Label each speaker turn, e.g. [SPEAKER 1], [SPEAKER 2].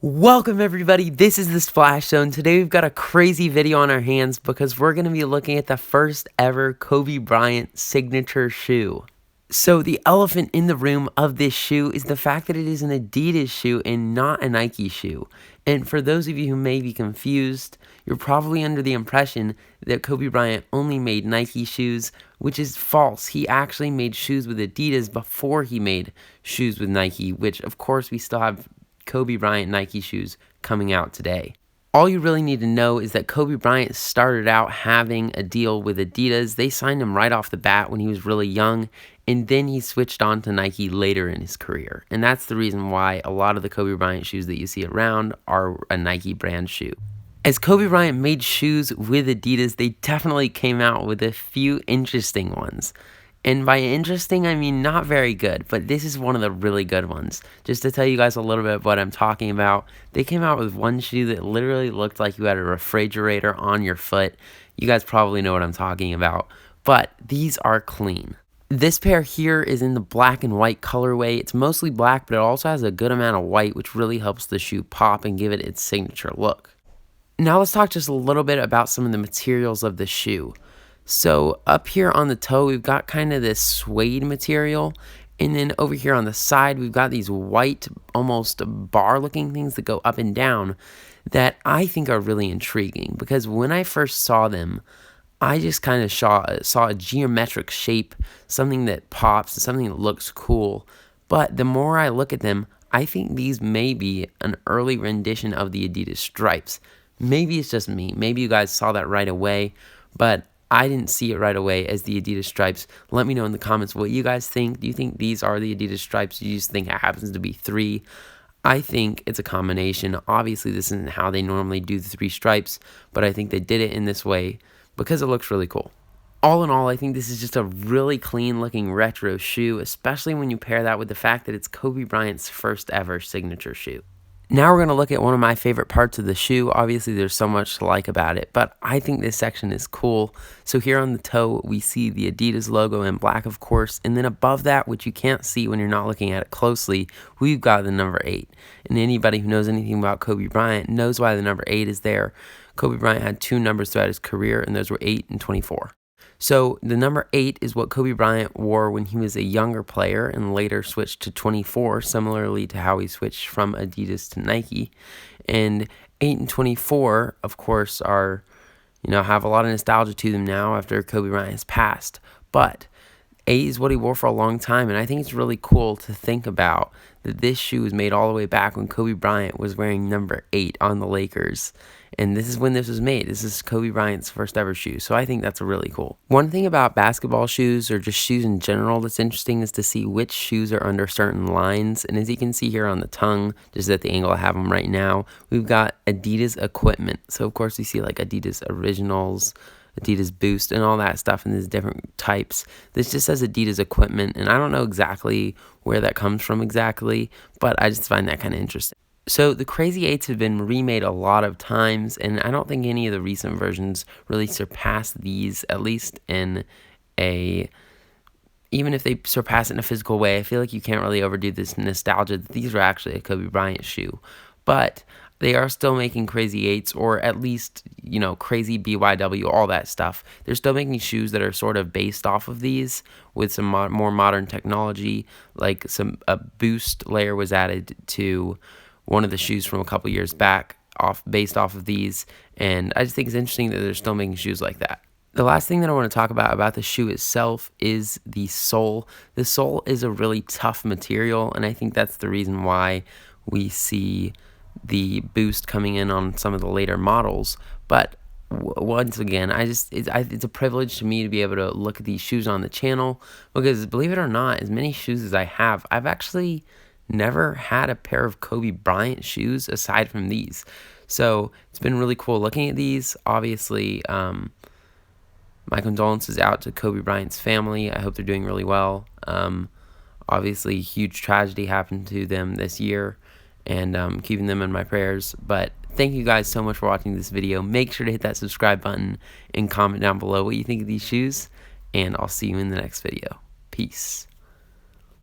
[SPEAKER 1] Welcome everybody, this is the Splash Zone. Today we've got a crazy video on our hands because we're going to be looking at the first ever Kobe Bryant signature shoe. So the elephant in the room of this shoe is the fact that it is an Adidas shoe and not a Nike shoe. And for those of you who may be confused, you're probably under the impression that Kobe Bryant only made Nike shoes, which is false. He actually made shoes with Adidas before he made shoes with Nike, which of course we still have Kobe Bryant Nike shoes coming out today. All you really need to know is that Kobe Bryant started out having a deal with Adidas. They signed him right off the bat when he was really young, and then he switched on to Nike later in his career. And that's the reason why a lot of the Kobe Bryant shoes that you see around are a Nike brand shoe. As Kobe Bryant made shoes with Adidas, they definitely came out with a few interesting ones. And by interesting, I mean not very good, but this is one of the really good ones. Just to tell you guys a little bit of what I'm talking about, they came out with one shoe that literally looked like you had a refrigerator on your foot. You guys probably know what I'm talking about, but these are clean. This pair here is in the black and white colorway. It's mostly black, but it also has a good amount of white, which really helps the shoe pop and give it its signature look. Now let's talk just a little bit about some of the materials of the shoe. So up here on the toe, we've got kind of this suede material. And then over here on the side, we've got these white, almost bar looking things that go up and down that I think are really intriguing. Because when I first saw them, I just kind of saw a geometric shape, something that pops, something that looks cool. But the more I look at them, I think these may be an early rendition of the Adidas stripes. Maybe it's just me. Maybe you guys saw that right away. But I didn't see it right away as the Adidas stripes. Let me know in the comments what you guys think. Do you think these are the Adidas stripes? Do you just think it happens to be three? I think it's a combination. Obviously, this isn't how they normally do the three stripes, but I think they did it in this way because it looks really cool. All in all, I think this is just a really clean looking retro shoe, especially when you pair that with the fact that it's Kobe Bryant's first ever signature shoe. Now we're going to look at one of my favorite parts of the shoe. Obviously, there's so much to like about it, but I think this section is cool. So here on the toe, we see the Adidas logo in black, of course, and then above that, which you can't see when you're not looking at it closely, we've got the number 8. And anybody who knows anything about Kobe Bryant knows why the number 8 is there. Kobe Bryant had 2 numbers throughout his career, and those were 8 and 24. So the number 8 is what Kobe Bryant wore when he was a younger player and later switched to 24, similarly to how he switched from Adidas to Nike. And 8 and 24, of course, are, have a lot of nostalgia to them now after Kobe Bryant has passed. But 8 is what he wore for a long time, and I think it's really cool to think about that this shoe was made all the way back when Kobe Bryant was wearing number 8 on the Lakers. And this is when this was made. This is Kobe Bryant's first ever shoe. So I think that's really cool. One thing about basketball shoes or just shoes in general that's interesting is to see which shoes are under certain lines. And as you can see here on the tongue, just at the angle I have them right now, we've got Adidas equipment. So of course we see like Adidas Originals, Adidas Boost, and all that stuff in these different types. This just says Adidas equipment, and I don't know exactly where that comes from exactly, but I just find that kind of interesting. So the Crazy 8s have been remade a lot of times, and I don't think any of the recent versions really surpass these, at least in even if they surpass it in a physical way. I feel like you can't really overdo this nostalgia that these are actually a Kobe Bryant shoe. But they are still making Crazy 8s, or at least, Crazy BYW, all that stuff. They're still making shoes that are sort of based off of these with some more modern technology, like a boost layer was added to one of the shoes from a couple years back based off of these, and I just think it's interesting that they're still making shoes like that. The last thing that I want to talk about the shoe itself is the sole. The sole is a really tough material, and I think that's the reason why we see the boost coming in on some of the later models. But once again, it's a privilege to me to be able to look at these shoes on the channel, because believe it or not, as many shoes as I have, I've actually never had a pair of Kobe Bryant shoes aside from these. So it's been really cool looking at these. Obviously, my condolences out to Kobe Bryant's family. I hope they're doing really well. Obviously, huge tragedy happened to them this year, and keeping them in my prayers. But thank you guys so much for watching this video. Make sure to hit that subscribe button and comment down below what you think of these shoes, and I'll see you in the next video. Peace.